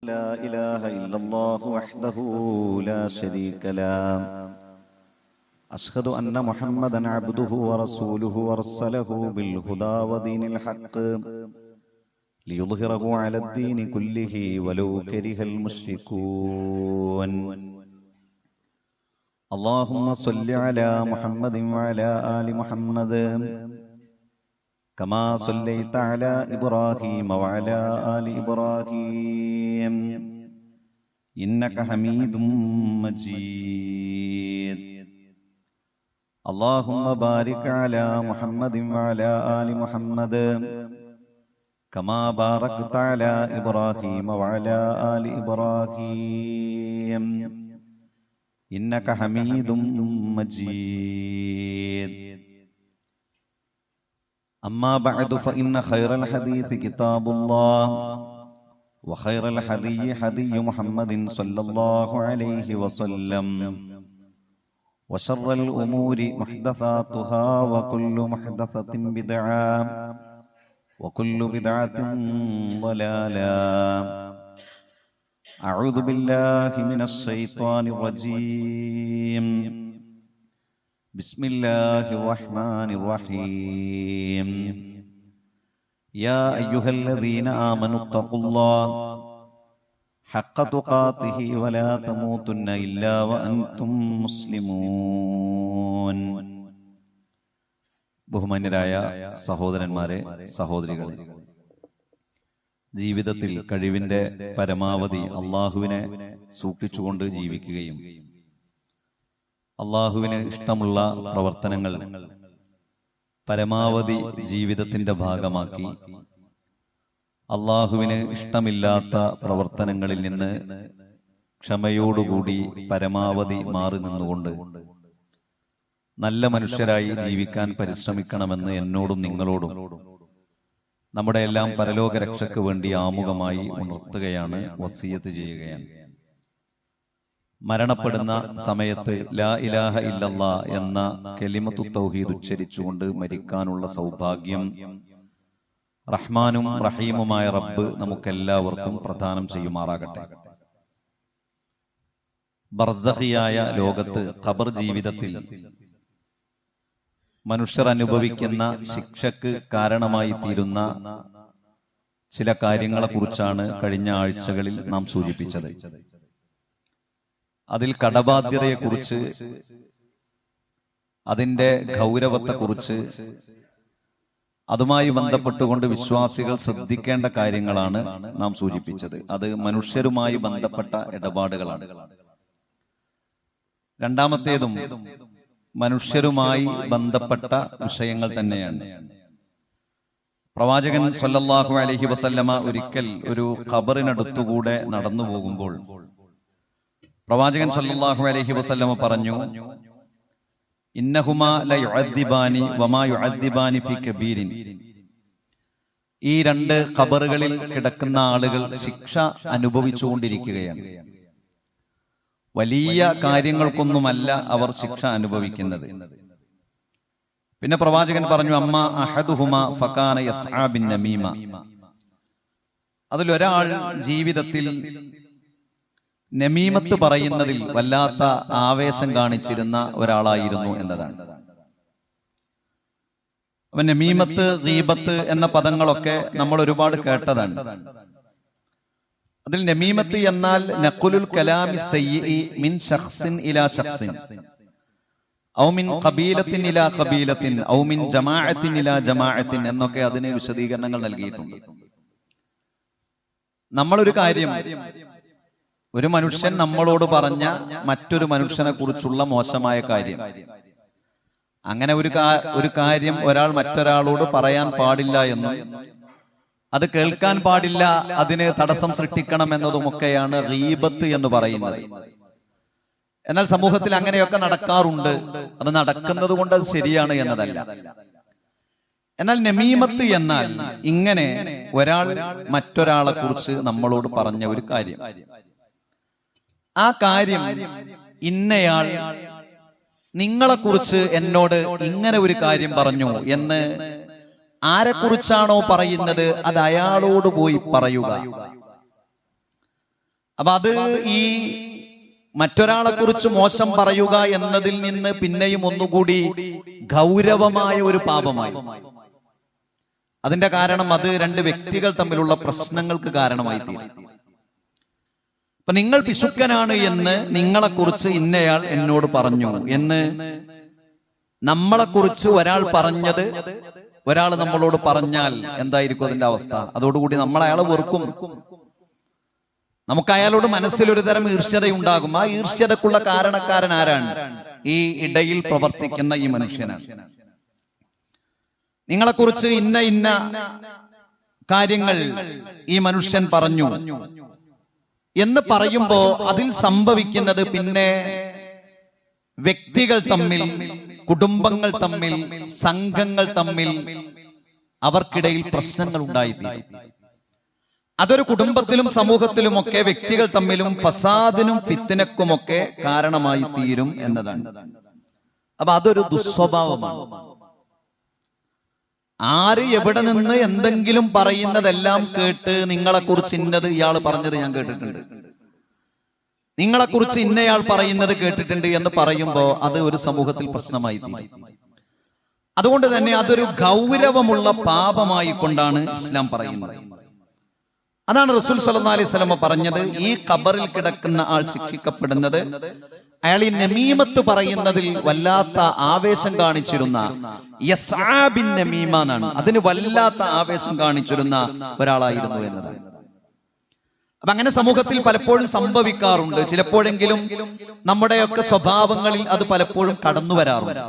لا إله إلا الله وحده لا شريك له أشهد أن محمدا عبده ورسوله أرسله بالهدى ودين الحق ليظهره على الدين كله ولو كره المشركون اللهم صل على محمد وعلى آل محمد كما صليت على إبراهيم وعلى آل إبراهيم إنك حميد مجيد اللهم بارك على محمد وعلى آل محمد كما باركت على إبراهيم وعلى آل إبراهيم إنك حميد مجيد أما بعد فإن خير الحديث كتاب الله وخير الحدي حدي محمد صلى الله عليه وسلم وشر الأمور محدثاتها وكل محدثة بدعة وكل بدعة ضلالة أعوذ بالله من الشيطان الرجيم بسم الله الرحمن الرحيم يا أيها الذين آمنوا اتقوا الله حق تقاته ولا تموتن إلا وأنتم مسلمون ബഹുമാന്യരായ സഹോദരന്മാരെ, സഹോദരികളെ, ജീവിതത്തിൽ കഴിവിന്റെ പരമാവധി അള്ളാഹുവിനെ സൂക്ഷിച്ചുകൊണ്ട് ജീവിക്കുകയും അള്ളാഹുവിന് ഇഷ്ടമുള്ള പ്രവർത്തനങ്ങൾ പരമാവധി ജീവിതത്തിന്റെ ഭാഗമാക്കി അള്ളാഹുവിന് ഇഷ്ടമില്ലാത്ത പ്രവർത്തനങ്ങളിൽ നിന്ന് ക്ഷമയോടുകൂടി പരമാവധി മാറി നിന്നുകൊണ്ട് നല്ല മനുഷ്യരായി ജീവിക്കാൻ പരിശ്രമിക്കണമെന്ന് എന്നോടും നിങ്ങളോടും നമ്മുടെ എല്ലാം പരലോക രക്ഷയ്ക്ക് വേണ്ടി ആമുഖമായി ഉണർത്തുകയാണ്, വസിയത്ത് ചെയ്യുകയാണ്. മരണപ്പെടുന്ന സമയത്ത് ലാ ഇലാഹ ഇല്ലല്ലാ എന്ന കലിമത്തു തൗഹീദ് ഉച്ചരിച്ചുകൊണ്ട് മരിക്കാനുള്ള സൗഭാഗ്യം റഹ്മാനും റഹീമുമായ റബ്ബ് നമുക്കെല്ലാവർക്കും പ്രദാനം ചെയ്യുമാറാകട്ടെ. ബർസഖിയായ ലോകത്ത് ഖബർ ജീവിതത്തിൽ മനുഷ്യർ അനുഭവിക്കുന്ന ശിക്ഷക്ക് കാരണമായി തീരുന്ന ചില കാര്യങ്ങളെക്കുറിച്ചാണ് കഴിഞ്ഞ ആഴ്ചകളിൽ നാം സൂചിപ്പിച്ചത്. അതിൽ കടബാധ്യതയെക്കുറിച്ച്, അതിന്റെ ഗൗരവത്തെക്കുറിച്ച്, അതുമായി ബന്ധപ്പെട്ടുകൊണ്ട് വിശ്വാസികൾ ശ്രദ്ധിക്കേണ്ട കാര്യങ്ങളാണ് നാം സൂചിപ്പിച്ചത്. അത് മനുഷ്യരുമായി ബന്ധപ്പെട്ട ഇടപാടുകളാണ്. രണ്ടാമത്തേതും മനുഷ്യരുമായി ബന്ധപ്പെട്ട വിഷയങ്ങൾ തന്നെയാണ്. പ്രവാചകൻ സല്ലല്ലാഹു അലൈഹി വസല്ലമ ഒരിക്കൽ ഒരു ഖബറിനടുത്തുകൂടെ നടന്നു പോകുമ്പോൾ പ്രവാചകൻ സല്ലല്ലാഹു അലൈഹി വസല്ലമ പറഞ്ഞു, ഇന്നഹുമാ ലയുഅദ്ദിബാനി വമാ യുഅദ്ദിബാനി ഫീ കബീരിൻ. ഈ രണ്ട് ഖബറുകളിൽ കിടക്കുന്ന ആളുകൾ ശിക്ഷ അനുഭവിച്ചുകൊണ്ടിരിക്കുകയാണ്. വലിയ കാര്യങ്ങൾക്കൊന്നുമല്ല അവർ ശിക്ഷ അനുഭവിക്കുന്നത്. പിന്നെ പ്രവാചകൻ പറഞ്ഞു, അമ്മ അഹദുഹുമാ ഫകാന യസ്ആ ബിൻ നമീമ. അതിലൊരാൾ ജീവിതത്തിൽ നമീമത്ത് പറയുന്നതിൽ വല്ലാത്ത ആവേശം കാണിച്ചിരുന്ന ഒരാളായിരുന്നു എന്നതാണ്. അപ്പൊ നമീമത്ത്, ഗീബത്ത് എന്ന പദങ്ങളൊക്കെ നമ്മൾ ഒരുപാട് കേട്ടതാണ്. അതിൽ നമീമത്ത് എന്നാൽ നഖുലുൽ കലാമി സയ്യിഇ മിൻ ശഖ്സിൻ ഇലാ ശഖ്സിൻ ഔ മിൻ ഖബീലത്തിൻ ഇലാ ഖബീലത്തിൻ ഔ മിൻ ജമാഅത്തിൻ ഇലാ ജമാഅത്തിൻ എന്നൊക്കെ അതിന് വിശദീകരണങ്ങൾ നൽകിയിട്ടുണ്ട്. നമ്മളൊരു കാര്യം, ഒരു മനുഷ്യൻ നമ്മളോട് പറഞ്ഞ മറ്റൊരു മനുഷ്യനെ കുറിച്ചുള്ള മോശമായ കാര്യം, അങ്ങനെ ഒരു കാര്യം ഒരാൾ മറ്റൊരാളോട് പറയാൻ പാടില്ല എന്നും അത് കേൾക്കാൻ പാടില്ല, അതിന് തടസ്സം സൃഷ്ടിക്കണം എന്നതുമൊക്കെയാണ് ഗീബത്ത് എന്ന് പറയുന്നത്. എന്നാൽ സമൂഹത്തിൽ അങ്ങനെയൊക്കെ നടക്കാറുണ്ട്. അത് നടക്കുന്നത് കൊണ്ട് അത് ശരിയാണ് എന്നതല്ല. എന്നാൽ നമീമത്ത് എന്നാൽ ഇങ്ങനെ ഒരാൾ മറ്റൊരാളെ കുറിച്ച് നമ്മളോട് പറഞ്ഞ ഒരു കാര്യം, ആ കാര്യം ഇന്നയാൾ നിങ്ങളെക്കുറിച്ച് എന്നോട് ഇങ്ങനെ ഒരു കാര്യം പറഞ്ഞു എന്ന് ആരെക്കുറിച്ചാണോ പറയുന്നത് അത് അയാളോട് പോയി പറയുക. അപ്പൊ അത് ഈ മറ്റൊരാളെ കുറിച്ച് മോശം പറയുക എന്നതിൽ നിന്ന് പിന്നെയും ഒന്നുകൂടി ഗൗരവമായ ഒരു പാപമായി. അതിന്റെ കാരണം അത് രണ്ട് വ്യക്തികൾ തമ്മിലുള്ള പ്രശ്നങ്ങൾക്ക് കാരണമായി തീരും. അപ്പൊ നിങ്ങൾ പിശുക്കനാണ് എന്ന് നിങ്ങളെക്കുറിച്ച് ഇന്നയാൾ എന്നോട് പറഞ്ഞു എന്ന് നമ്മളെക്കുറിച്ച് ഒരാൾ പറഞ്ഞത് ഒരാൾ നമ്മളോട് പറഞ്ഞാൽ എന്തായിരിക്കും അതിന്റെ അവസ്ഥ? അതോടുകൂടി നമ്മൾ അയാളെ വെറുക്കും. നമുക്ക് അയാളോട് മനസ്സിലൊരു തരം ഈർഷ്യതയുണ്ടാകും. ആ ഈർഷ്യതക്കുള്ള കാരണക്കാരൻ ആരാണ്? ഈ ഇടയിൽ പ്രവർത്തിക്കുന്ന ഈ മനുഷ്യനാണ്. നിങ്ങളെക്കുറിച്ച് ഇന്ന ഇന്ന കാര്യങ്ങൾ ഈ മനുഷ്യൻ പറഞ്ഞു എന്ന് പറയുമ്പോ അതിൽ സംഭവിക്കുന്നത് പിന്നെ വ്യക്തികൾ തമ്മിൽ, കുടുംബങ്ങൾ തമ്മിൽ, സംഘങ്ങൾ തമ്മിൽ അവർക്കിടയിൽ പ്രശ്നങ്ങൾ ഉണ്ടായിത്തീരും. അതൊരു കുടുംബത്തിലും സമൂഹത്തിലുമൊക്കെ വ്യക്തികൾ തമ്മിലും ഫസാദിനും ഫിത്നക്കുമൊക്കെ കാരണമായി തീരും എന്നതാണ്. അപ്പൊ അതൊരു ദുസ്വഭാവമാണ്. ആര് എവിടെ നിന്ന് എന്തെങ്കിലും പറയുന്നതെല്ലാം കേട്ട് നിങ്ങളെക്കുറിച്ച് ഇന്നത് ഇയാൾ പറഞ്ഞത് ഞാൻ കേട്ടിട്ടുണ്ട്, നിങ്ങളെക്കുറിച്ച് ഇന്നയാൾ പറയുന്നത് കേട്ടിട്ടുണ്ട് എന്ന് പറയുമ്പോ അത് ഒരു സമൂഹത്തിൽ പ്രശ്നമായി തീരും. അതുകൊണ്ട് തന്നെ അതൊരു ഗൗരവമുള്ള പാപമായി കൊണ്ടാണ് ഇസ്ലാം പറയുന്നത്. അതാണ് റസൂൽ സല്ലല്ലാഹു അലൈഹി വസല്ലം പറഞ്ഞത്, ഈ ഖബറിൽ കിടക്കുന്ന ആൾ ശിക്ഷിക്കപ്പെടുന്നത് അയാൾ ഈ നമീമത്ത് പറയുന്നതിൽ വല്ലാത്ത ആവേശം കാണിച്ചിരുന്ന യസ്ആബിൻ നമീമ എന്നാണ്. അതിന് വല്ലാത്ത ആവേശം കാണിച്ചിരുന്ന ഒരാളായിരുന്നു എന്നതാണ്. അപ്പൊ അങ്ങനെ സമൂഹത്തിൽ പലപ്പോഴും സംഭവിക്കാറുണ്ട്. ചിലപ്പോഴെങ്കിലും നമ്മുടെയൊക്കെ സ്വഭാവങ്ങളിൽ അത് പലപ്പോഴും കടന്നു വരാറുണ്ട്.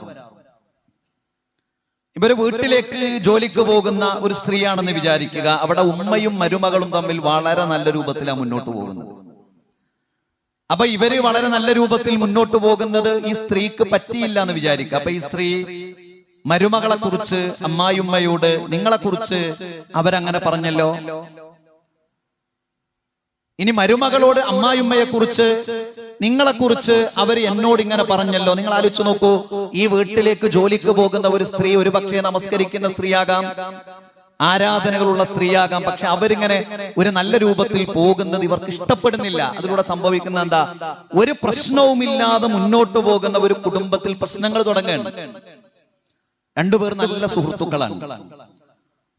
ഇവര് വീട്ടിലേക്ക് ജോലിക്ക് പോകുന്ന ഒരു സ്ത്രീയാണെന്ന് വിചാരിക്കുക. അവിടെ ഉമ്മയും മരുമകളും തമ്മിൽ വളരെ നല്ല രൂപത്തിലാണ് മുന്നോട്ട് പോകുന്നത്. അപ്പൊ ഇവര് വളരെ നല്ല രൂപത്തിൽ മുന്നോട്ട് പോകുന്നത് ഈ സ്ത്രീക്ക് പറ്റിയില്ല എന്ന് വിചാരിക്കുക. അപ്പൊ ഈ സ്ത്രീ മരുമകളെ കുറിച്ച് അമ്മായിയുമ്മയോട് നിങ്ങളെക്കുറിച്ച് അവരങ്ങനെ പറഞ്ഞല്ലോ, ഇനി മരുമകളോട് അമ്മായിയുമ്മയെ കുറിച്ച് നിങ്ങളെക്കുറിച്ച് അവർ എന്നോട് ഇങ്ങനെ പറഞ്ഞല്ലോ. നിങ്ങൾ ആലോചിച്ച് നോക്കൂ, ഈ വീട്ടിലേക്ക് ജോലിക്ക് പോകുന്ന ഒരു സ്ത്രീ ഒരു പക്ഷേ നമസ്കരിക്കുന്ന സ്ത്രീയാകാം, ആരാധനകളുള്ള സ്ത്രീയാകാം, പക്ഷെ അവരിങ്ങനെ ഒരു നല്ല രൂപത്തിൽ പോകുന്നത് ഇവർക്ക് ഇഷ്ടപ്പെടുന്നില്ല. അതിലൂടെ സംഭവിക്കുന്ന എന്താ? ഒരു പ്രശ്നവുമില്ലാതെ മുന്നോട്ട് പോകുന്ന ഒരു കുടുംബത്തിൽ പ്രശ്നങ്ങൾ തുടങ്ങുകയാണ്. രണ്ടുപേർ നല്ല സുഹൃത്തുക്കളാണ്.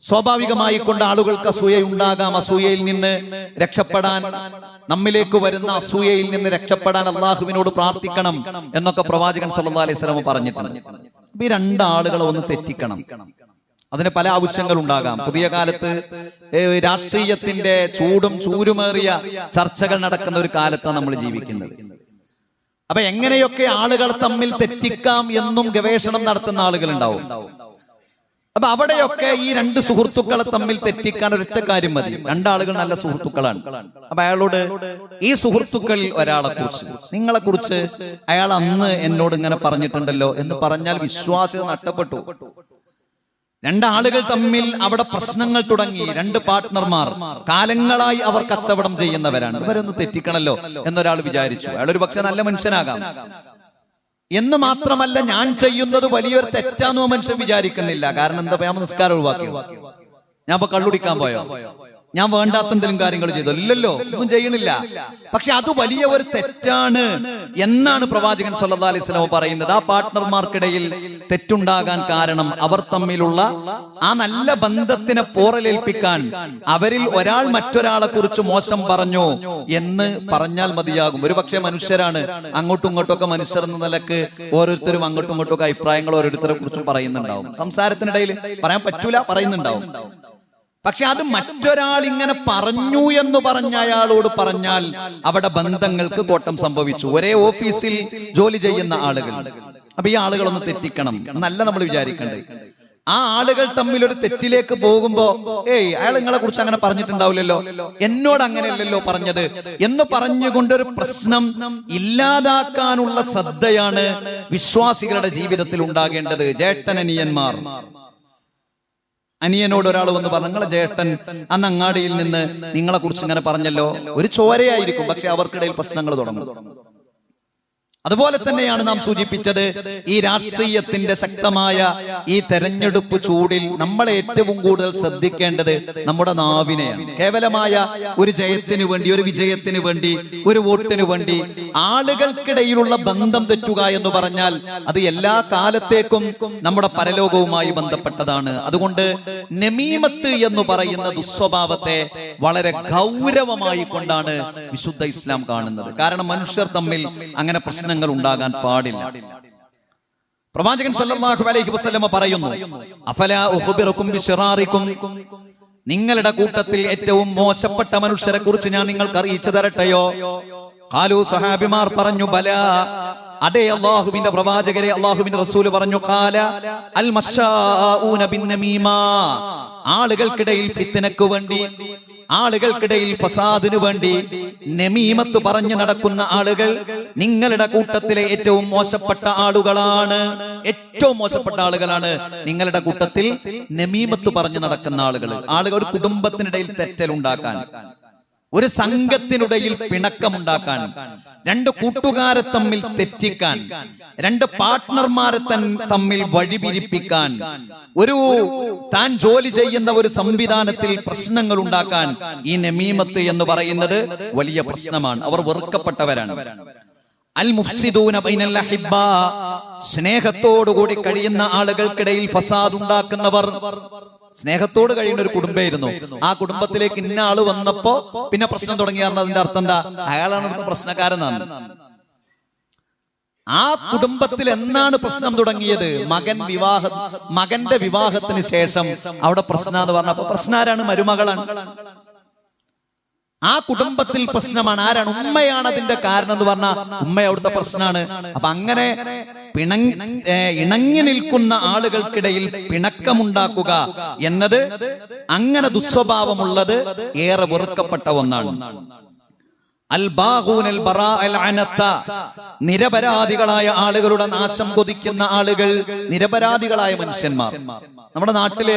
സ്വാഭാവികമായി കൊണ്ട് ആളുകൾക്ക് അസൂയ ഉണ്ടാകാം. അസൂയയിൽ നിന്ന് രക്ഷപ്പെടാൻ, നമ്മിലേക്ക് വരുന്ന അസൂയയിൽ നിന്ന് രക്ഷപ്പെടാൻ അള്ളാഹുവിനോട് പ്രാർത്ഥിക്കണം എന്നൊക്കെ പ്രവാചകൻ സല്ലല്ലാഹു അലൈഹി വസല്ലം പറഞ്ഞിട്ടുണ്ട്. ഈ രണ്ടാളുകളെ ഒന്ന് തെറ്റിക്കണം. അതിന് പല ആവശ്യങ്ങൾ ഉണ്ടാകാം. പുതിയ കാലത്ത് രാഷ്ട്രീയത്തിന്റെ ചൂടും ചൂരുമേറിയ ചർച്ചകൾ നടക്കുന്ന ഒരു കാലത്താണ് നമ്മൾ ജീവിക്കുന്നത്. അപ്പൊ എങ്ങനെയൊക്കെ ആളുകൾ തമ്മിൽ തെറ്റിക്കാം എന്നും ഗവേഷണം നടത്തുന്ന ആളുകൾ ഉണ്ടാവും. അപ്പൊ അവിടെയൊക്കെ ഈ രണ്ട് സുഹൃത്തുക്കളെ തമ്മിൽ തെറ്റിക്കാൻ ഒരൊറ്റ കാര്യം മതി. രണ്ടാളുകൾ നല്ല സുഹൃത്തുക്കളാണ്. അപ്പൊ അയാളോട് ഈ സുഹൃത്തുക്കളിൽ ഒരാളെ കുറിച്ച് നിങ്ങളെ കുറിച്ച് അയാൾ അന്ന് എന്നോട് ഇങ്ങനെ പറഞ്ഞിട്ടുണ്ടല്ലോ എന്ന് പറഞ്ഞാൽ വിശ്വാസ്യത നഷ്ടപ്പെട്ടു. രണ്ടാളുകൾ തമ്മിൽ അവിടെ പ്രശ്നങ്ങൾ തുടങ്ങി. രണ്ട് പാർട്ട്ണർമാർ കാലങ്ങളായി അവർ കച്ചവടം ചെയ്യുന്നവരാണ്, ഇവരൊന്ന് തെറ്റിക്കണല്ലോ എന്നൊരാൾ വിചാരിച്ചു. അയാൾ ഒരു പക്ഷെ നല്ല മനുഷ്യനാകാം എന്ന് മാത്രമല്ല, ഞാൻ ചെയ്യുന്നത് വലിയൊരു തെറ്റാന്നോ മനുഷ്യൻ വിചാരിക്കുന്നില്ല. കാരണം എന്താ, ഞാൻ നിസ്കാരം ഒഴിവാക്കിയോ, ഞാൻ ഇപ്പൊ കള്ളുടിക്കാൻ പോയോ, ഞാൻ വേണ്ടാത്ത എന്തെങ്കിലും കാര്യങ്ങൾ ചെയ്തോ? ഇല്ലല്ലോ, ഒന്നും ചെയ്യണില്ല. പക്ഷെ അത് വലിയ ഒരു തെറ്റാണ് എന്നാണ് പ്രവാചകൻ സല്ലല്ലാഹു അലൈഹി വസല്ലം പറയുന്നത്. ആ പാർട്ട്ണർമാർക്കിടയിൽ തെറ്റുണ്ടാകാൻ കാരണം അവർ തമ്മിലുള്ള ആ നല്ല ബന്ധത്തിനെ പോറലേൽപ്പിക്കാൻ അവരിൽ ഒരാൾ മറ്റൊരാളെ കുറിച്ച് മോശം പറഞ്ഞു എന്ന് പറഞ്ഞാൽ മതിയാകും. ഒരു പക്ഷേ മനുഷ്യരാണ്, അങ്ങോട്ടും ഇങ്ങോട്ടും ഒക്കെ മനുഷ്യർ എന്ന നിലക്ക് ഓരോരുത്തരും അങ്ങോട്ടും ഇങ്ങോട്ടും ഒക്കെ അഭിപ്രായങ്ങൾ ഓരോരുത്തരെ കുറിച്ചും പറയുന്നുണ്ടാവും. സംസാരത്തിനിടയിൽ പറയാൻ പറ്റൂല, പറയുന്നുണ്ടാവും. പക്ഷെ അത് മറ്റൊരാൾ ഇങ്ങനെ പറഞ്ഞു എന്ന് പറഞ്ഞ അയാളോട് പറഞ്ഞാൽ അവിടെ ബന്ധങ്ങൾക്ക് കോട്ടം സംഭവിച്ചു. ഒരേ ഓഫീസിൽ ജോലി ചെയ്യുന്ന ആളുകൾ, അപ്പൊ ഈ ആളുകളൊന്ന് തെറ്റിക്കണം എന്നല്ല നമ്മൾ വിചാരിക്കേണ്ടത്. ആ ആളുകൾ തമ്മിൽ ഒരു തെറ്റിലേക്ക് പോകുമ്പോ അയാൾ നിങ്ങളെ കുറിച്ച് അങ്ങനെ പറഞ്ഞിട്ടുണ്ടാവില്ലല്ലോ, എന്നോട് അങ്ങനെയല്ലല്ലോ പറഞ്ഞത് എന്ന് പറഞ്ഞുകൊണ്ടൊരു പ്രശ്നം ഇല്ലാതാക്കാനുള്ള ശ്രദ്ധയാണ് വിശ്വാസികളുടെ ജീവിതത്തിൽ ഉണ്ടാകേണ്ടത്. ജേഷ്ഠനനിയന്മാർ, അനിയനോട് ഒരാൾ വന്ന് പറഞ്ഞു, നിങ്ങളെ ജേഷ്ഠൻ അന്ന് അങ്ങാടിയിൽ നിന്ന് നിങ്ങളെ കുറിച്ച് ഇങ്ങനെ പറഞ്ഞല്ലോ. ഒരു ചോരയായിരിക്കും, പക്ഷെ അവർക്കിടയിൽ പ്രശ്നങ്ങൾ തുടങ്ങും. അതുപോലെ തന്നെയാണ് നാം സൂചിപ്പിച്ചത്, ഈ രാഷ്ട്രീയത്തിന്റെ ശക്തമായ ഈ തെരഞ്ഞെടുപ്പ് ചൂടിൽ നമ്മൾ ഏറ്റവും കൂടുതൽ ശ്രദ്ധിക്കേണ്ടത് നമ്മുടെ നാവിനെയാണ്. കേവലമായ ഒരു ജയത്തിന് വേണ്ടി, ഒരു വിജയത്തിന് വേണ്ടി, ഒരു വോട്ടിന് വേണ്ടി ആളുകൾക്കിടയിലുള്ള ബന്ധം തെറ്റുക എന്ന് പറഞ്ഞാൽ അത് എല്ലാ കാലത്തേക്കും നമ്മുടെ പരലോകവുമായി ബന്ധപ്പെട്ടതാണ്. അതുകൊണ്ട് നമീമത്ത് എന്ന് പറയുന്ന ദുസ്വഭാവത്തെ വളരെ ഗൗരവമായി കൊണ്ടാണ് വിശുദ്ധ ഇസ്ലാം കാണുന്നത്. കാരണം മനുഷ്യർ തമ്മിൽ അങ്ങനെ പ്രശ്നങ്ങൾ ഉണ്ടാകാൻ പാടില്ല. പ്രവാചകൻ സല്ലല്ലാഹു അലൈഹി വസല്ലമ പറയുന്നു, അഫലാ ഉഖ്ബിറുക്കും ബിശറാറിക്കും, നിങ്ങളുടെ കൂട്ടത്തിൽ ഏറ്റവും മോശപ്പെട്ട മനുഷ്യരെ കുറിച്ച് ഞാൻ നിങ്ങൾക്ക് അറിയിച്ചു തരട്ടെയോ? ഖാലു, സഹാബിമാർ പറഞ്ഞു, ബലാ, അതെ അല്ലാഹുവിന്റെ പ്രവാചകരെ, അല്ലാഹുവിന്റെ റസൂൽ പറഞ്ഞു, ഖാല അൽ മശാഊന ബിന്നമീമ, ആളുകൾക്കിടയിൽ ഫിത്നയ്ക്ക് വേണ്ടി, ആളുകൾക്കിടയിൽ ഫസാദിനു വേണ്ടി നമീമത്ത് പറഞ്ഞു നടക്കുന്ന ആളുകൾ നിങ്ങളുടെ കൂട്ടത്തിലെ ഏറ്റവും മോശപ്പെട്ട ആളുകളാണ്. ഏറ്റവും മോശപ്പെട്ട ആളുകളാണ് നിങ്ങളുടെ കൂട്ടത്തിൽ നമീമത്ത് പറഞ്ഞു നടക്കുന്ന ആളുകൾ. ആളുകൾ കുടുംബത്തിനിടയിൽ തെറ്റലുണ്ടാക്കാൻ, ഒരു സംഘത്തിനിടയിൽ പിണക്കമുണ്ടാക്കാൻ, രണ്ട് കൂട്ടുകാരെ തമ്മിൽ തെറ്റിക്കാൻ, രണ്ട് പാർട്ട്ണർമാരെ തമ്മിൽ വഴിപിരിപ്പിക്കാൻ, ഒരു താൻ ജോലി ചെയ്യുന്ന ഒരു സംവിധാനത്തിൽ പ്രശ്നങ്ങൾ ഉണ്ടാക്കാൻ ഈ നമീമത്ത് എന്ന് പറയുന്നത് വലിയ പ്രശ്നമാണ്. അവർ വെറുക്കപ്പെട്ടവരാണ്. അൽ മുഫ്സിദൂന ബൈനൽ അഹിബ്ബ, സ്നേഹത്തോടുകൂടി കഴിയുന്ന ആളുകൾക്കിടയിൽ ഫസാദ് ഉണ്ടാക്കുന്നവർ. സ്നേഹത്തോട് കഴിയുന്ന ഒരു കുടുംബമായിരുന്നു, ആ കുടുംബത്തിലേക്ക് ഇന്ന ആള് വന്നപ്പോ പിന്നെ പ്രശ്നം തുടങ്ങിയായിരുന്നു. അതിന്റെ അർത്ഥം എന്താ? അയാളാണ് ഇവിടുത്തെ പ്രശ്നക്കാരെന്നാണ്. ആ കുടുംബത്തിൽ എന്നാണ് പ്രശ്നം തുടങ്ങിയത്? മകന്റെ വിവാഹത്തിന് ശേഷം അവിടെ പ്രശ്നം എന്ന് പറഞ്ഞപ്പോ പ്രശ്നം ആരാണ്? മരുമകളാണ്. ആ കുടുംബത്തിൽ പ്രശ്നമാണ്. ആരാണ്? ഉമ്മയാണ് അതിന്റെ കാരണം എന്ന് പറഞ്ഞാൽ ഉമ്മ അവിടുത്തെ പ്രശ്നമാണ്. അപ്പൊ അങ്ങനെ ഇണങ്ങി നിൽക്കുന്ന ആളുകൾക്കിടയിൽ പിണക്കമുണ്ടാക്കുക എന്നത്, അങ്ങനെ ദുസ്വഭാവമുള്ളത് ഏറെ വെറുക്കപ്പെട്ട ഒന്നാണ്. നിരപരാധികളായ ആളുകളുടെ നാശം കൊതിക്കുന്ന ആളുകൾ, നിരപരാധികളായ മനുഷ്യന്മാർ. നമ്മുടെ നാട്ടില്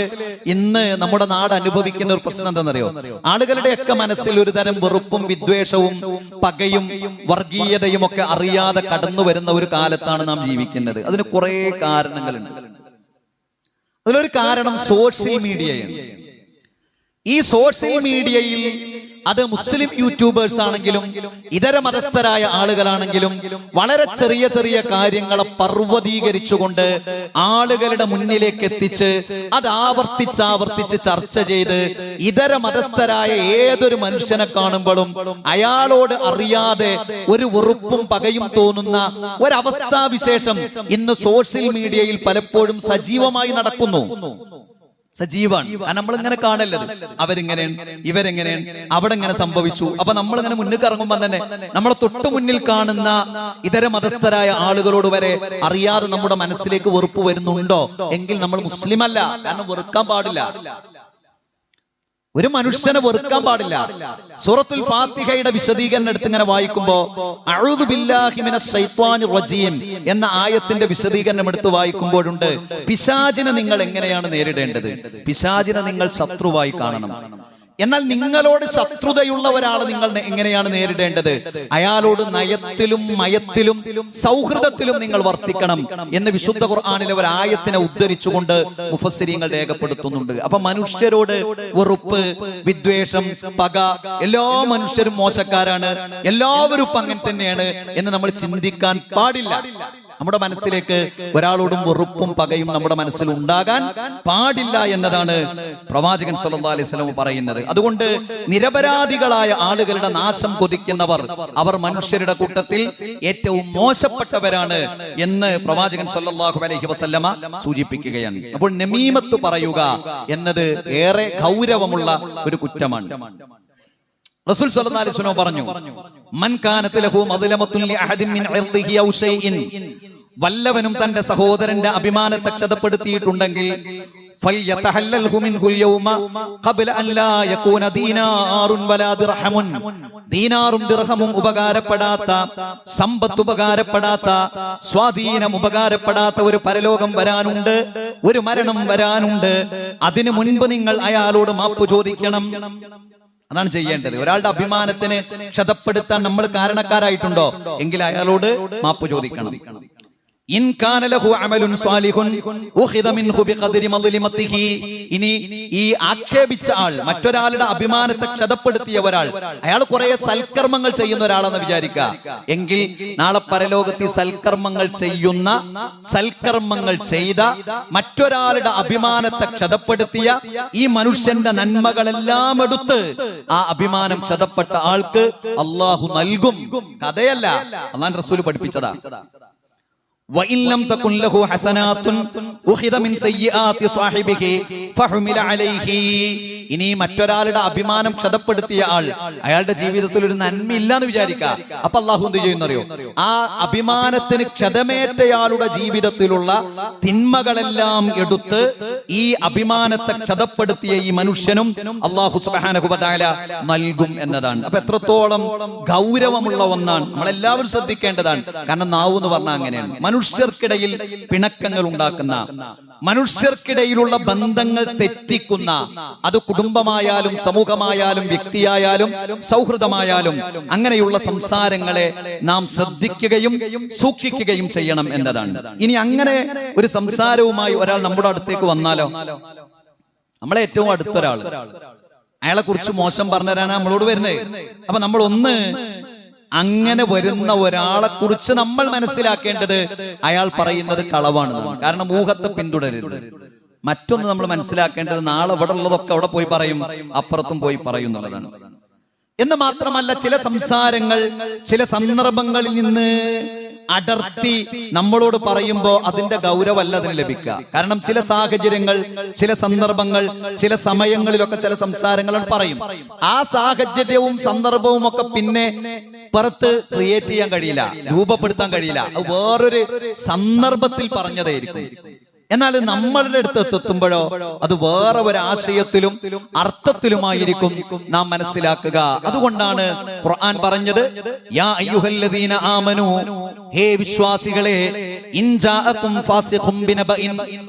ഇന്ന് നമ്മുടെ നാട് അനുഭവിക്കുന്ന ഒരു പ്രശ്നം എന്താണെന്നറിയോ? ആളുകളുടെയൊക്കെ മനസ്സിൽ ഒരു തരം വെറുപ്പും വിദ്വേഷവും പകയും വർഗീയതയും ഒക്കെ അറിയാതെ കടന്നു വരുന്ന ഒരു കാലത്താണ് നാം ജീവിക്കുന്നത്. അതിന് കുറെ കാരണങ്ങളുണ്ട്. അതിലൊരു കാരണം സോഷ്യൽ മീഡിയയാണ്. ഈ സോഷ്യൽ മീഡിയയിൽ അത് മുസ്ലിം യൂട്യൂബേഴ്സ് ആണെങ്കിലും ഇതര മതസ്ഥരായ ആളുകളാണെങ്കിലും വളരെ ചെറിയ ചെറിയ കാര്യങ്ങളെ പർവ്വതീകരിച്ചുകൊണ്ട് ആളുകളുടെ മുന്നിലേക്ക് എത്തിച്ച് അത് ആവർത്തിച്ച് ചർച്ച ചെയ്ത് ഇതര മതസ്ഥരായ ഏതൊരു മനുഷ്യനെ കാണുമ്പോഴും അയാളോട് അറിയാതെ ഒരു വെറുപ്പും പകയും തോന്നുന്ന ഒരവസ്ഥാവിശേഷം ഇന്ന് സോഷ്യൽ മീഡിയയിൽ പലപ്പോഴും സജീവമായി നടക്കുന്നു. സജീവാണ്. നമ്മളിങ്ങനെ കാണല്ലത്, അവരിങ്ങനെയാണ്, ഇവരെങ്ങനെയാണ്, അവിടെ ഇങ്ങനെ സംഭവിച്ചു. അപ്പൊ നമ്മളിങ്ങനെ മുന്നിൽ ഇറങ്ങുമ്പോൾ തന്നെ നമ്മളെ തൊട്ടു മുന്നിൽ കാണുന്ന ഇതര മതസ്ഥരായ ആളുകളോട് വരെ അറിയാതെ നമ്മുടെ മനസ്സിലേക്ക് വെറുപ്പ് വരുന്നുണ്ടോ എങ്കിൽ നമ്മൾ മുസ്ലിം അല്ല. കാരണം വെറുക്കാൻ പാടില്ല, ഒരു മനുഷ്യനെ വെറുക്കാൻ പാടില്ല. സൂറത്തുൽ ഫാത്തിഹയുടെ വിശദീകരണം എടുത്ത് ഇങ്ങനെ വായിക്കുമ്പോ അഊദു ബില്ലാഹി മിനശ് ശൈത്വാനിർ റജീം എന്ന ആയത്തിന്റെ വിശദീകരണം എടുത്ത് വായിക്കുമ്പോഴുണ്ട്, പിശാചിനെ നിങ്ങൾ എങ്ങനെയാണ് നേരിടേണ്ടത്? പിശാചിനെ നിങ്ങൾ ശത്രുവായി കാണണം. എന്നാൽ നിങ്ങളോട് ശത്രുതയുള്ള ഒരാളെ നിങ്ങൾ എങ്ങനെയാണ് നേരിടേണ്ടത്? അയാളോട് നയത്തിലും മയത്തിലും സൗഹൃദത്തിലും നിങ്ങൾ വർത്തിക്കണം എന്ന് വിശുദ്ധ ഖുർആനിലെ ഒരു ആയത്തിനെ ഉദ്ധരിച്ചുകൊണ്ട് മുഫസ്സിരീങ്ങൾ രേഖപ്പെടുത്തുന്നുണ്ട്. അപ്പൊ മനുഷ്യരോട് വെറുപ്പ്, വിദ്വേഷം, പക, എല്ലാ മനുഷ്യരും മോശക്കാരാണ്, എല്ലാവരും അങ്ങനെ തന്നെയാണ് എന്ന് നമ്മൾ ചിന്തിക്കാൻ പാടില്ല. നമ്മുടെ മനസ്സിലേക്ക് ഒരാളോടും വെറുപ്പും പകയും നമ്മുടെ മനസ്സിൽ ഉണ്ടാകാൻ പാടില്ല എന്നതാണ് പ്രവാചകൻ സല്ലല്ലാഹു അലൈഹി വസല്ലം പറയുന്നത്. അതുകൊണ്ട് നിരപരാധികളായ ആളുകളുടെ നാശം കൊതിക്കുന്നവർ അവർ മനുഷ്യരുടെ കൂട്ടത്തിൽ ഏറ്റവും മോശപ്പെട്ടവരാണ് എന്ന് പ്രവാചകൻ സല്ലല്ലാഹു അലൈഹി വസല്ലമ സൂചിപ്പിക്കുകയാണ്. അപ്പോൾ നമീമത്ത് പറയുക എന്നത് ഏറെ ഗൗരവമുള്ള ഒരു കുറ്റമാണ്. റസൂൽ സല്ലല്ലാഹു അലൈഹി വസല്ലം പറഞ്ഞു, മൻ കാനത ലഹു മദ്ലമത്തുൻ ലിഅഹദിൻ മിൻ ഇർദിഹി ഔ ഷൈഇൻ, വല്ലവനും തന്റെ സഹോദരന്റെ അഭിമാനത്തെ ക്ഷതപ്പെടുത്തിയിട്ടുണ്ടെങ്കിൽ ഫൽയതഹല്ലൽഹു മിൻഹുൽ യൗമ ഖബ്ല അൻ ലാ യകൂന ദീനാറുൻ വലാ ദിർഹമുൻ, ദീനാറും ദിർഹമും ഉപകാരപ്പെടാത്ത, സമ്പത്ത് ഉപകാരപ്പെടാത്ത, സ്വാധീനം ഉപകാരപ്പെടാത്ത ഒരു പരലോകം വരാനുണ്ട്, ഒരു മരണം വരാനുണ്ട്. അതിനു മുൻപ് നിങ്ങൾ അയാളോട് മാപ്പ് ചോദിക്കണം. അതാണ് ചെയ്യേണ്ടത്. ഒരാളുടെ അഭിമാനത്തിന് ക്ഷതപ്പെടുത്താൻ നമ്മൾ കാരണക്കാരായിട്ടുണ്ടോ എങ്കിൽ അയാളോട് മാപ്പ് ചോദിക്കണം. ഇൻ കാന ലഹു അമലുൻ സ്വാലിഹുൻ ഉഖിദ മിൻഹു ബിഖദ്രി മദ്ലിമതിഹി. ഇനി ഈ ആക്ഷേപിച്ച ആൾ, മറ്റൊരാളുടെ അഭിമാനത്തെ ക്ഷതപ്പെടുത്തിയ ഒരാൾ, അയാൾ കുറെ സൽക്കർമ്മങ്ങൾ ചെയ്യുന്ന ഒരാളെന്ന് വിചാരിക്കുക എങ്കിൽ നാളെ പരലോകത്തിൽ സൽക്കർമ്മങ്ങൾ ചെയ്ത മറ്റൊരാളുടെ അഭിമാനത്തെ ക്ഷതപ്പെടുത്തിയ ഈ മനുഷ്യന്റെ നന്മകളെല്ലാം എടുത്ത് ആ അഭിമാനം ക്ഷതപ്പെട്ട ആൾക്ക് അള്ളാഹു നൽകും. കഥയല്ല, അല്ലാഹു റസൂൽ പഠിപ്പിച്ചതാ. وَإِن لَّمْ تَكُن لَّهُ حَسَنَاتٌ أُخِذَ مِن سَيِّئَاتِ صَاحِبِهِ فَحُمِلَ عَلَيْهِ. ഇനി മറ്റൊരാളുടെ അഭിമാനം ക്ഷതപ്പെടുത്തിയ ആൾ, അയാളുടെ ജീവിതത്തിൽ ഒരു നന്മയില്ല എന്ന് വിചാരിക്കുക. അപ്പൊ അള്ളാഹു എന്ത് ചെയ്യുന്നറിയോ? ആ അഭിമാനത്തിന് ക്ഷതമേറ്റയാളുടെ ജീവിതത്തിലുള്ള തിന്മകളെല്ലാം എടുത്ത് ഈ അഭിമാനത്തെ ക്ഷതപ്പെടുത്തിയ ഈ മനുഷ്യനും അള്ളാഹു സുബ്ഹാനഹു വ തആല നൽകും എന്നതാണ്. അപ്പൊ എത്രത്തോളം ഗൗരവമുള്ള ഒന്നാണ്, നമ്മളെല്ലാവരും ശ്രദ്ധിക്കേണ്ടതാണ്. കാരണം നാവ് എന്ന് പറഞ്ഞാൽ അങ്ങനെയാണ്. മനുഷ്യർക്കിടയിൽ പിണക്കങ്ങൾ ഉണ്ടാക്കുന്ന, മനുഷ്യർക്കിടയിലുള്ള ബന്ധങ്ങൾ തെറ്റിക്കുന്ന, അത് കുടുംബമായാലും സമൂഹമായാലും വ്യക്തിയായാലും സൗഹൃദമായാലും അങ്ങനെയുള്ള സംസാരങ്ങളെ നാം ശ്രദ്ധിക്കുകയും സൂക്ഷിക്കുകയും ചെയ്യണം എന്നതാണ്. ഇനി അങ്ങനെ ഒരു സംസാരവുമായി ഒരാൾ നമ്മുടെ അടുത്തേക്ക് വന്നാലോ, നമ്മളെ ഏറ്റവും അടുത്തൊരാൾ, അയാളെ കുറിച്ച് മോശം പറഞ്ഞു തരാനാണ് നമ്മളോട് വരുന്നത്. അപ്പൊ നമ്മൾ അങ്ങനെ വരുന്ന ഒരാളെ കുറിച്ച് നമ്മൾ മനസ്സിലാക്കേണ്ടത് അയാൾ പറയുന്നത് കളവാണെന്നാണ്. കാരണം ഊഹത്തെ പിന്തുടരരുത്. മറ്റൊന്ന് നമ്മൾ മനസ്സിലാക്കേണ്ടത്, നാളെ ഇവിടെ ഉള്ളതൊക്കെ അവിടെ പോയി പറയും, അപ്പുറത്തും പോയി പറയും എന്നുള്ളതാണ്. എന്ന് മാത്രമല്ല, ചില സംസാരങ്ങൾ ചില സന്ദർഭങ്ങളിൽ നിന്ന് അടർത്തി നമ്മളോട് പറയുമ്പോ അതിന്റെ ഗൗരവമല്ല അതിന് ലഭിക്കുക. കാരണം ചില സാഹചര്യങ്ങൾ, ചില സന്ദർഭങ്ങൾ, ചില സമയങ്ങളിലൊക്കെ ചില സംസാരങ്ങൾ പറയും. ആ സാഹചര്യവും സന്ദർഭവും ഒക്കെ പിന്നെ പുറത്ത് ക്രിയേറ്റ് ചെയ്യാൻ കഴിയില്ല, രൂപപ്പെടുത്താൻ കഴിയില്ല. അത് വേറൊരു സന്ദർഭത്തിൽ പറഞ്ഞതായിരിക്കും. എന്നാൽ നമ്മളുടെ അടുത്ത് എത്തുമ്പോഴോ അത് വേറെ ഒരു ആശയത്തിലും അർത്ഥത്തിലുമായിരിക്കും നാം മനസ്സിലാക്കുക. അതുകൊണ്ടാണ് ഖുർആൻ പറഞ്ഞത്, യാ അയ്യുഹല്ലദീന ആമനൂ, ഹേ വിശ്വാസികളെ, ഇൻ ജാഅകും ഫാസിഖും ബിനബഇൻ,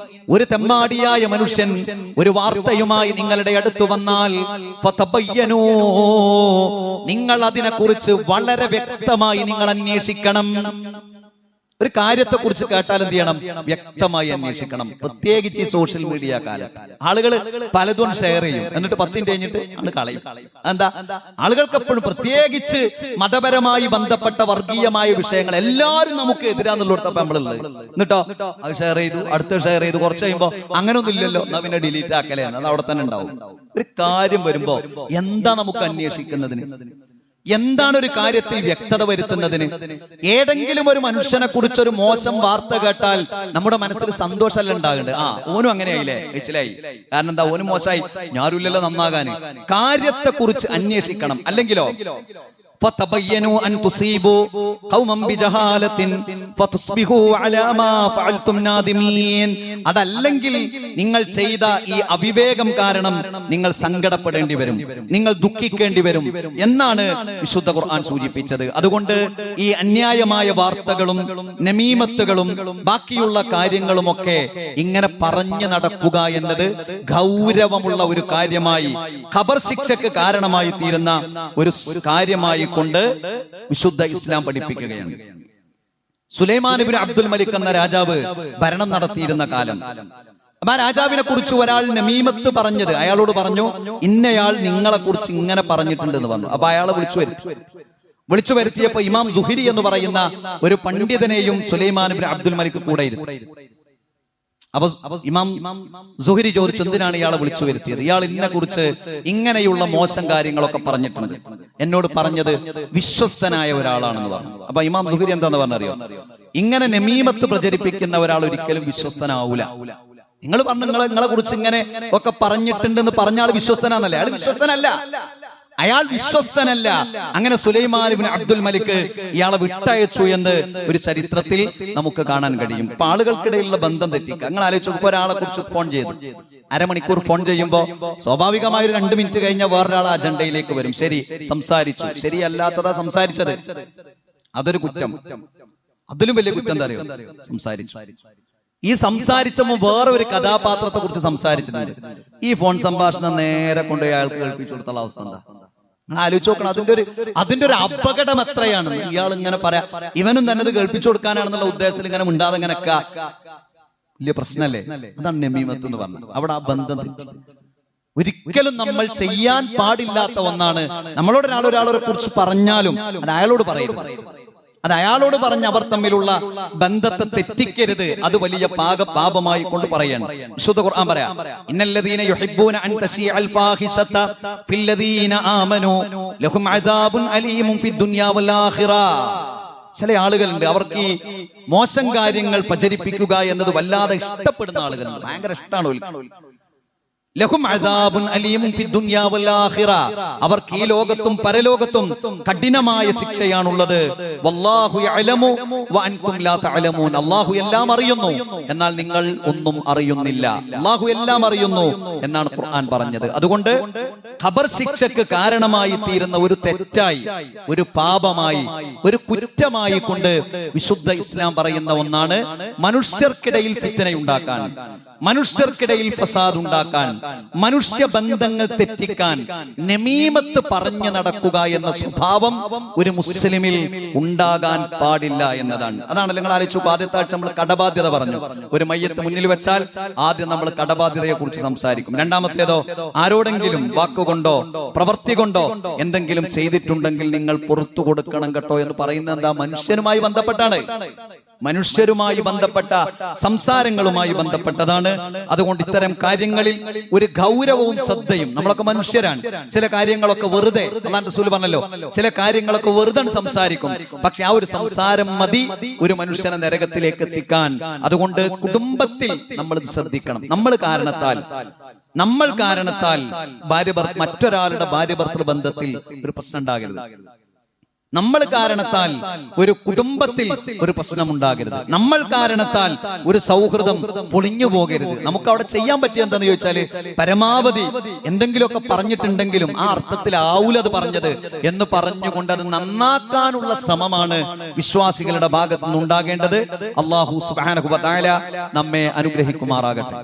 ഒരു തെമ്മാടിയായ മനുഷ്യൻ ഒരു വാർത്തയുമായി നിങ്ങളുടെ അടുത്ത് വന്നാൽ ഫതബയ്യനൂ, നിങ്ങൾ അതിനെക്കുറിച്ച് വളരെ വ്യക്തമായി നിങ്ങൾ അന്വേഷിക്കണം. ഒരു കാര്യത്തെ കുറിച്ച് കേട്ടാൽ എന്ത് ചെയ്യണം? വ്യക്തമായി അന്വേഷിക്കണം. പ്രത്യേകിച്ച് ഈ സോഷ്യൽ മീഡിയ കാലത്ത് ആളുകൾ പലതും ഷെയർ ചെയ്യും, എന്നിട്ട് 10 മിനിറ്റ് കഴിഞ്ഞിട്ട് ആണ് കളയും. എന്താ? ആളുകൾക്ക് എപ്പോഴും പ്രത്യേകിച്ച് മതപരമായി ബന്ധപ്പെട്ട വർഗീയമായ വിഷയങ്ങൾ എല്ലാവരും നമുക്ക് എതിരാന്നുള്ളിടത്തപ്പോ നമ്മളുള്ളത്. എന്നിട്ടോ അത് ഷെയർ ചെയ്തു, അടുത്ത് ഷെയർ ചെയ്തു, കുറച്ച് കഴിയുമ്പോ അങ്ങനൊന്നും ഇല്ലല്ലോ, എന്നാ പിന്നെ ഡിലീറ്റ് ആക്കലാണ്. അത് അവിടെ തന്നെ ഉണ്ടാവും. ഒരു കാര്യം വരുമ്പോ എന്താ നമുക്ക് അന്വേഷിക്കുന്നതിന്? എന്താണ് ഒരു കാര്യത്തിൽ വ്യക്തത വരുത്തുന്നതിന്? ഏതെങ്കിലും ഒരു മനുഷ്യനെ കുറിച്ചൊരു മോശം വാർത്ത കേട്ടാൽ നമ്മുടെ മനസ്സിൽ സന്തോഷമല്ല ഉണ്ടാകേണ്ടത്. ഓനും അങ്ങനെയായില്ലേ, കഴിച്ചിലായി. കാരണം എന്താ? ഓനും മോശമായി, ഞാനില്ലല്ലോ നന്നാകാന്. കാര്യത്തെ കുറിച്ച് അന്വേഷിക്കണം. അല്ലെങ്കിലോ ഫതബയ്യനൂ അൻ തുസീബൂ ഖൗമൻ ബിജഹാലത്തിൻ ഫതുസ്ബിഹൂ അലാ മാ ഫഅൽതും നാദിമീൻ. അതല്ലെങ്കിൽ നിങ്ങൾ ചെയ്ത ഈ അവിവേകം കാരണം നിങ്ങൾ സങ്കടപ്പെടേണ്ടി വരും, നിങ്ങൾ ദുഃഖിക്കേണ്ടി വരും എന്നാണ് വിശുദ്ധ ഖുർആൻ സൂചിപ്പിച്ചത്. അതുകൊണ്ട് ഈ അന്യായമായ വാർത്തകളും നമീമത്തുകളും ബാക്കിയുള്ള കാര്യങ്ങളുമൊക്കെ ഇങ്ങനെ പറഞ്ഞു നടക്കുക എന്നത് ഗൗരവമുള്ള ഒരു കാര്യമായി, ഖബർ ശിക്ഷയ്ക്ക് കാരണമായി തീരുന്ന ഒരു കാര്യമായി കൊണ്ട് വിശുദ്ധ ഇസ്ലാം പഠിപ്പിക്കുകയാണ്. സുലൈമാൻ ഇബ്നു അബ്ദുൽ മലിക് എന്ന രാജാവ് ഭരണം നടത്തിയിരുന്ന കാലം, അപ്പൊ ആ രാജാവിനെ കുറിച്ച് ഒരാൾ നമീമത്ത് പറഞ്ഞത്, അയാളോട് പറഞ്ഞു, ഇന്നയാൾ നിങ്ങളെ കുറിച്ച് ഇങ്ങനെ പറഞ്ഞിട്ടുണ്ട് എന്ന് പറഞ്ഞു. അപ്പൊ അയാളെ വിളിച്ചു വരുത്തിയപ്പോ ഇമാം സുഹരി എന്ന് പറയുന്ന ഒരു പണ്ഡിതനെയും സുലൈമാൻ ഇബ്നു അബ്ദുൽ മലിക് കൂടെ ഇരുത്തി. അപ്പൊ ഇമാം സുഹരി ചോദിച്ചു, എന്തിനാണ് ഇയാളെ വിളിച്ചു വരുത്തിയത്? ഇയാൾ ഇന്നെ കുറിച്ച് ഇങ്ങനെയുള്ള മോശം കാര്യങ്ങളൊക്കെ പറഞ്ഞിട്ടുണ്ട്, എന്നോട് പറഞ്ഞത് വിശ്വസ്തനായ ഒരാളാണെന്ന് പറഞ്ഞു. അപ്പൊ ഇമാം സുഹരി എന്താന്ന് പറഞ്ഞറിയോ? ഇങ്ങനെ നമീമത്ത് പ്രചരിപ്പിക്കുന്ന ഒരാൾ ഒരിക്കലും വിശ്വസ്തനാവൂല. നിങ്ങൾ പറഞ്ഞു നിങ്ങളെ കുറിച്ച് ഇങ്ങനെ ഒക്കെ പറഞ്ഞിട്ടുണ്ടെന്ന് പറഞ്ഞ ആൾ വിശ്വസ്തനാന്നല്ലേ? അയാൾ വിശ്വസ്തനല്ല, അയാൾ വിശ്വസ്തനല്ല. അങ്ങനെ സുലൈമാൻ ഇബ്നു അബ്ദുൽ മലിക് ഇയാളെ വിട്ടയച്ചു എന്ന് ഒരു ചരിത്രത്തിൽ നമുക്ക് കാണാൻ കഴിയും. ഇപ്പൊ ആളുകൾക്കിടയിലുള്ള ബന്ധം തെറ്റിക്കുക. നിങ്ങൾ ആലോചിച്ചു, ഒരാളെ കുറിച്ച് ഫോൺ ചെയ്തു, അരമണിക്കൂർ ഫോൺ ചെയ്യുമ്പോ സ്വാഭാവികമായ ഒരു 2 മിനിറ്റ് കഴിഞ്ഞാൽ വേറൊരാൾ അജണ്ടയിലേക്ക് വരും. ശരി, സംസാരിച്ചു, ശരിയല്ലാത്തതാ സംസാരിച്ചത്, അതൊരു കുറ്റം. അതിലും വലിയ കുറ്റം എന്താ അറിയോ? സംസാരിച്ചു. ഈ സംസാരിച്ചപ്പോൾ വേറെ ഒരു കഥാപാത്രത്തെ കുറിച്ച് സംസാരിച്ചിട്ടുണ്ട്. ഈ ഫോൺ സംഭാഷണം നേരെ കൊണ്ടുപോയി അയാൾക്ക് കേൾപ്പിച്ചു കൊടുത്തുള്ള അവസ്ഥ എന്താ? നിങ്ങൾ ആലോചിച്ച് നോക്കണം. അതിന്റെ ഒരു അപകടം എത്രയാണ്. ഇയാൾ ഇങ്ങനെ പറയാ, ഇവനും തന്നെ ഇത് കേൾപ്പിച്ചു കൊടുക്കാനാണെന്നുള്ള ഉദ്ദേശത്തിൽ ഇങ്ങനെ മിണ്ടാതെ ഇങ്ങനെയൊക്കെ വലിയ പ്രശ്നമല്ലേ? അതാണ് നമീമത്ത് എന്ന് പറഞ്ഞത്. അവിടെ ആ ബന്ധം തെറ്റി. ഒരിക്കലും നമ്മൾ ചെയ്യാൻ പാടില്ലാത്ത ഒന്നാണ്. നമ്മളോട് ഒരാളെ കുറിച്ച് പറഞ്ഞാലും അത് അയാളോട് പറയരുത്. അത് അയാളോട് പറഞ്ഞ് അവർ തമ്മിലുള്ള ബന്ധത്തെ തെറ്റിക്കരുത്. അത് വലിയ പാപമായി കൊണ്ട് പറയാണ്. വിശുദ്ധ ഖുർആൻ പറയാ, ഇന്നല്ലദീന യുഹിബ്ബൂന അൻ തശീഅൽ ഫാഹിശത ഫില്ലദീന ആമനൂ ലഹും അദാബുൻ അലീമുൻ ഫിദ്ദുനിയാ വൽ ആഖിറ. ചില ആളുകളുണ്ട്, അവർക്ക് ഈ മോശം കാര്യങ്ങൾ പ്രചരിപ്പിക്കുക എന്നത് വല്ലാതെ ഇഷ്ടപ്പെടുന്ന ആളുകളുണ്ട്. ഭയങ്കര ഇഷ്ടമാണ്. ലഹും അദാബുൻ അലീമുൻ ഫിദ്ദുനിയാ വൽ ആഖിറ. അവർക്ക് ഈ ലോകത്തും പരലോകത്തും കഠിനമായ ശിക്ഷയാണുള്ളത്. വല്ലാഹു യഅലമു വഅൻതും ലാ തഅലമൂൻ. അല്ലാഹു എല്ലാം അറിയുന്നു, എന്നാൽ നിങ്ങൾ ഒന്നും അറിയുന്നില്ല. അല്ലാഹു എല്ലാം അറിയുന്നു എന്നാണ് ഖുർആൻ പറഞ്ഞത്. അതുകൊണ്ട് ഖബർ ശിക്ഷയ്ക്ക് കാരണമായി തീരുന്ന ഒരു തെറ്റായി, ഒരു പാപമായി, ഒരു കുറ്റമായി കൊണ്ട് വിശുദ്ധ ഇസ്ലാം പറയുന്ന ഒന്നാണ് മനുഷ്യർക്കിടയിൽ ഫിത്നയുണ്ടാക്കാൻ, മനുഷ്യർക്കിടയിൽ ഫസാദ് ഉണ്ടാക്കാൻ, മനുഷ്യ ബന്ധങ്ങൾ തെറ്റിക്കാൻ നമീമത്ത് പറഞ്ഞു നടക്കുക എന്ന സ്വഭാവം ഒരു മുസ്ലിമിൽ ഉണ്ടാകാൻ പാടില്ല എന്നതാണ്. അതാണ് നിങ്ങൾ ആലോചിച്ചു. ആദ്യത്തെ ആഴ്ച നമ്മൾ കടബാധ്യത പറഞ്ഞു. ഒരു മയ്യത്ത് മുന്നിൽ വെച്ചാൽ ആദ്യം നമ്മൾ കടബാധ്യതയെ കുറിച്ച് സംസാരിക്കും. രണ്ടാമത്തേതോ, ആരോടെങ്കിലും വാക്കുകൊണ്ടോ പ്രവൃത്തി കൊണ്ടോ എന്തെങ്കിലും ചെയ്തിട്ടുണ്ടെങ്കിൽ നിങ്ങൾ പുറത്തു കൊടുക്കണം കേട്ടോ എന്ന് പറയുന്നത് എന്താ? മനുഷ്യനുമായി ബന്ധപ്പെട്ടാണ്, മനുഷ്യരുമായി ബന്ധപ്പെട്ട സംസാരങ്ങളുമായി ബന്ധപ്പെട്ടതാണ്. അതുകൊണ്ട് ഇത്തരം കാര്യങ്ങളിൽ ഒരു ഗൗരവവും ശ്രദ്ധയും. നമ്മളൊക്കെ മനുഷ്യരാണ്. ചില കാര്യങ്ങളൊക്കെ വെറുതെ, അല്ലാഹുവിന്റെ റസൂൽ പറഞ്ഞല്ലോ, ചില കാര്യങ്ങളൊക്കെ വെറുതെ സംസാരിക്കും. പക്ഷെ ആ ഒരു സംസാരം മതി ഒരു മനുഷ്യനെ നരകത്തിലേക്ക് എത്തിക്കാൻ. അതുകൊണ്ട് കുടുംബത്തിൽ നമ്മൾ ശ്രദ്ധിക്കണം. നമ്മൾ കാരണത്താൽ മറ്റൊരാളുടെ ഭാര്യ ഭർത്തൃ ബന്ധത്തിൽ ഒരു പ്രശ്നം ഉണ്ടാകരുത്. നമ്മൾ കാരണത്താൽ ഒരു കുടുംബത്തിൽ ഒരു പ്രശ്നം ഉണ്ടാകരുത്. നമ്മൾ കാരണത്താൽ ഒരു സൗഹൃദം പൊളിഞ്ഞു പോകരുത്. നമുക്ക് അവിടെ ചെയ്യാൻ പറ്റിയ എന്താന്ന് ചോദിച്ചാല്, പരമാവധി എന്തെങ്കിലുമൊക്കെ പറഞ്ഞിട്ടുണ്ടെങ്കിലും ആ അർത്ഥത്തിലാവൂല അത് പറഞ്ഞത് എന്ന് പറഞ്ഞുകൊണ്ട് അത് നന്നാക്കാനുള്ള ശ്രമമാണ് വിശ്വാസികളുടെ ഭാഗത്ത് നിന്നുണ്ടാകേണ്ടത്. അല്ലാഹു സുബ്ഹാനഹു വ തആല നമ്മെ അനുഗ്രഹിക്കുമാറാകട്ടെ.